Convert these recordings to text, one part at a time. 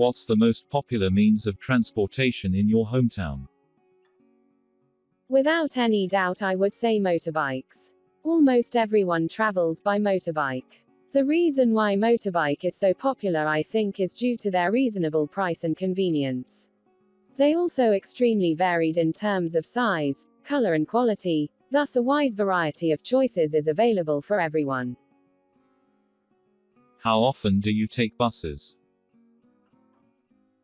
What's the most popular means of transportation in your hometown? Without any doubt, I would say motorbikes. Almost everyone travels by motorbike. The reason why motorbike is so popular, I think, is due to their reasonable price and convenience. They also extremely varied in terms of size, color and quality, thus a wide variety of choices is available for everyone. How often do you take buses?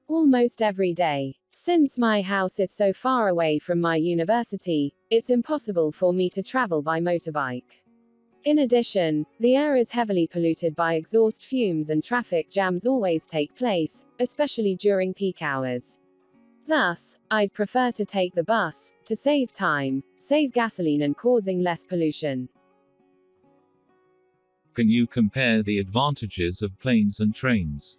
Almost every day. Since my house is so far away from my university, it's impossible for me to travel by motorbike. In addition, the air is heavily polluted by exhaust fumes and traffic jams always take place, especially during peak hours. Thus, I'd prefer to take the bus, to save time, save gasoline and causing less pollution. Can you compare the advantages of planes and trains?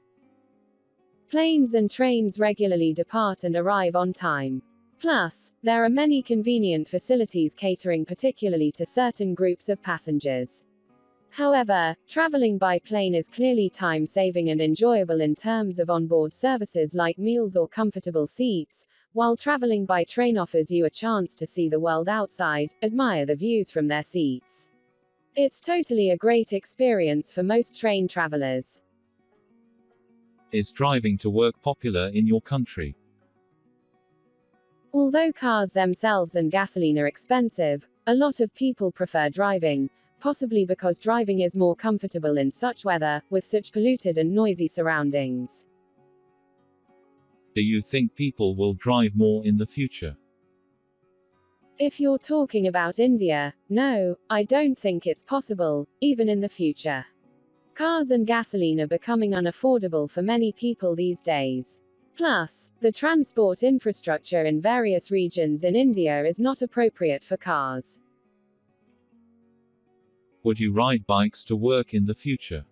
Planes and trains regularly depart and arrive on time. Plus, there are many convenient facilities catering particularly to certain groups of passengers. However, traveling by plane is clearly time-saving and enjoyable in terms of onboard services like meals or comfortable seats, while traveling by train offers you a chance to see the world outside, admire the views from their seats. It's totally a great experience for most train travelers. Is driving to work popular in your country? Although cars themselves and gasoline are expensive, a lot of people prefer driving, possibly because driving is more comfortable in such weather, with such polluted and noisy surroundings. Do you think people will drive more in the future? If you're talking about India, no, I don't think it's possible, even in the future. Cars and gasoline are becoming unaffordable for many people these days. Plus, the transport infrastructure in various regions in India is not appropriate for cars. Would you ride bikes to work in the future?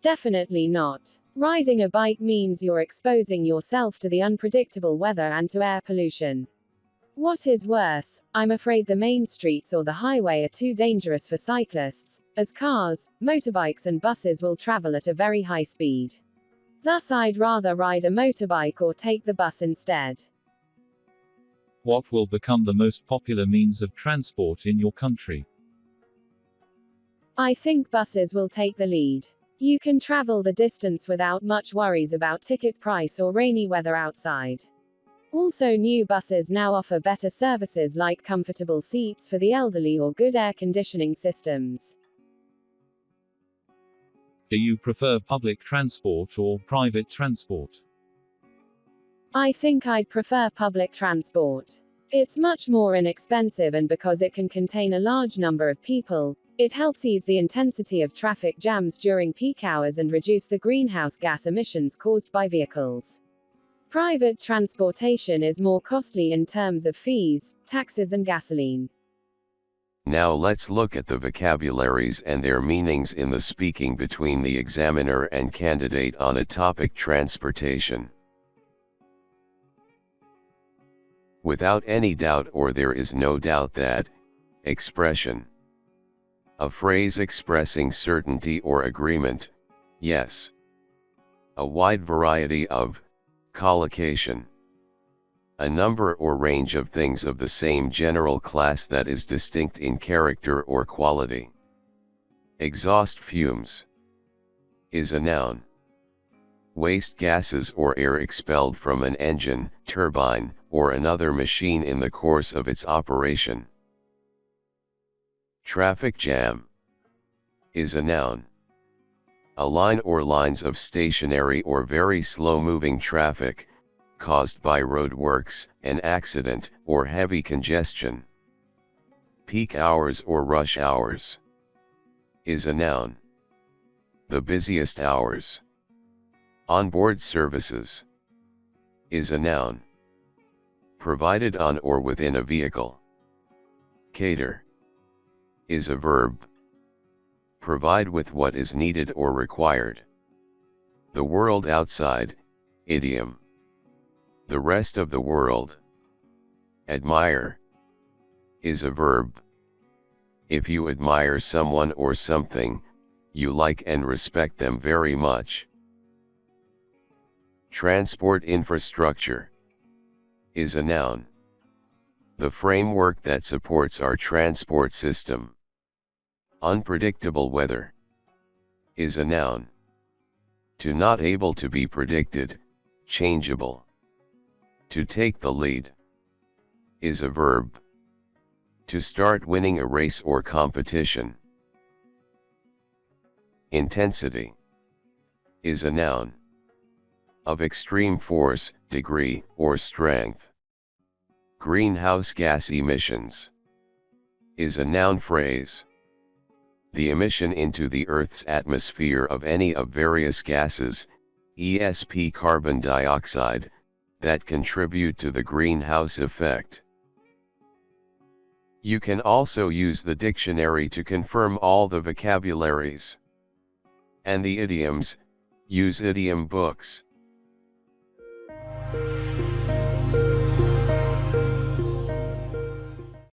Definitely not. Riding a bike means you're exposing yourself to the unpredictable weather and to air pollution. What is worse, I'm afraid the main streets or the highway are too dangerous for cyclists, as cars, motorbikes and buses will travel at a very high speed. Thus I'd rather ride a motorbike or take the bus instead. What will become the most popular means of transport in your country? I think buses will take the lead. You can travel the distance without much worries about ticket price or rainy weather outside. Also, new buses now offer better services like comfortable seats for the elderly or good air conditioning systems. Do you prefer public transport or private transport? I think I'd prefer public transport. It's much more inexpensive, and because it can contain a large number of people, it helps ease the intensity of traffic jams during peak hours and reduce the greenhouse gas emissions caused by vehicles. Private transportation is more costly in terms of fees, taxes and gasoline. Now let's look at the vocabularies and their meanings in the speaking between the examiner and candidate on a topic: transportation. Without any doubt, or there is no doubt that, expression. A phrase expressing certainty or agreement, yes. A wide variety of, collocation. A number or range of things of the same general class that is distinct in character or quality. Exhaust fumes is a noun. Waste gases or air expelled from an engine, turbine, or another machine in the course of its operation. Traffic jam is a noun. A line or lines of stationary or very slow-moving traffic, caused by roadworks, an accident, or heavy congestion. Peak hours or rush hours is a noun. The busiest hours. Onboard services is a noun. Provided on or within a vehicle. Cater is a verb. Provide with what is needed or required. The world outside, idiom. The rest of the world. Admire is a verb. If you admire someone or something, you like and respect them very much. Transport infrastructure is a noun. The framework that supports our transport system. Unpredictable weather is a noun. To not able to be predicted, changeable. To take the lead is a verb. To start winning a race or competition. Intensity is a noun. Of extreme force, degree, or strength. Greenhouse gas emissions is a noun phrase. The emission into the Earth's atmosphere of any of various gases, ESP carbon dioxide, that contribute to the greenhouse effect. You can also use the dictionary to confirm all the vocabularies. And the idioms, use idiom books.